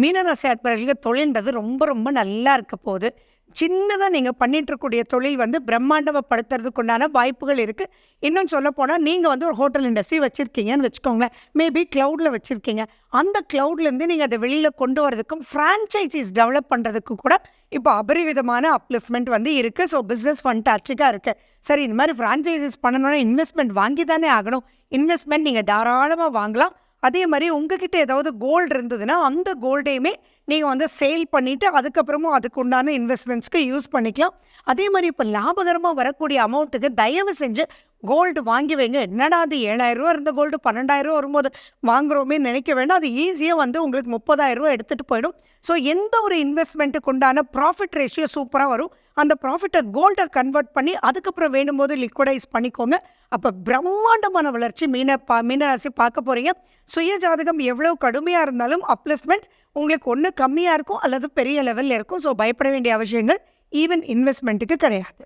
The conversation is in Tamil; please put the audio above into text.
மீனராசி அன்பர்களுக்கு தொழில்ன்றது ரொம்ப ரொம்ப நல்லா இருக்க போகுது. சின்னதா நீங்க பண்ணிட்டு இருக்கக்கூடிய தொழில் வந்து பிரம்மாண்டமப்படுத்துறதுக்கு உண்டான வாய்ப்புகள் இருக்கு. இன்னும் சொல்லப்போனா, நீங்க வந்து ஒரு ஹோட்டல் இண்டஸ்ட்ரி வச்சிருக்கீங்கன்னு வச்சுக்கோங்களேன். மேபி கிளவுட்ல வச்சிருக்கீங்க. அந்த கிளவுட்லேருந்து நீங்க அத வெளியில கொண்டு வரதுக்கும், ஃப்ரான்சைசீஸ் டெவலப் பண்றதுக்கு கூட இப்போ அபரிவிதமான அப்லிஃப்ட்மென்ட் வந்து இருக்கு. ஸோ பிசினஸ் ஃபண்டாஸ்டிக்கா இருக்கு. சரி, இந்த மாரி ஃப்ரான்சைசீஸ் பண்ணணும்னா இன்வெஸ்ட்மென்ட் வாங்கி தானே ஆகணும். இன்வெஸ்ட்மென்ட் நீங்க தாராளமா வாங்கலாம். அதே மாரி உங்ககிட்ட ஏதாவது கோல்டு இருந்ததுன்னா, அந்த கோல்டையுமே நீங்க வந்து சேல் பண்ணிட்டு, அதுக்கப்புறமும் அதுக்கு உண்டான இன்வெஸ்ட்மென்ட்ஸ்க்கு யூஸ் பண்ணிக்கலாம். அதே மாரி இப்ப லாபகரமா வரக்கூடிய அமௌண்ட்டுக்கு தயவு செஞ்சு கோல்டு வாங்கி வைங்க. என்னடா அது ரூ. 7,000 இருந்த கோல்டு ரூ. 12,000 வரும்போது வாங்குறோமேன்னு நினைக்க வேண்டாம். அது ஈஸியா வந்து உங்களுக்கு ரூ. 30,000 எடுத்துட்டு போயிடும். ஸோ எந்த ஒரு இன்வெஸ்ட்மென்ட்டுக்கு உண்டான ப்ராஃபிட் ரேஷியோ சூப்பரா வரும். அந்த ப்ராஃபிட்ட கோல்டா கன்வெர்ட் பண்ணி, அதுக்கப்புறம் வேணும்போது லிக்விடைஸ் பண்ணிக்கோங்க. அப்ப பிரம்மாண்டமான வளர்ச்சி மீனராசி பார்க்க போறீங்க. சுய ஜாதகம் எவ்வளவு கடுமையா இருந்தாலும் அப்லிஃப்ட்மென்ட் உங்களுக்கு ஒண்ணு கம்மியா இருக்கும் அல்லது பெரிய லெவல்ல இருக்கும். ஸோ பயப்பட வேண்டிய அவசியங்கள் ஈவன் இன்வெஸ்ட்மென்ட்டுக்கு கிடையாது.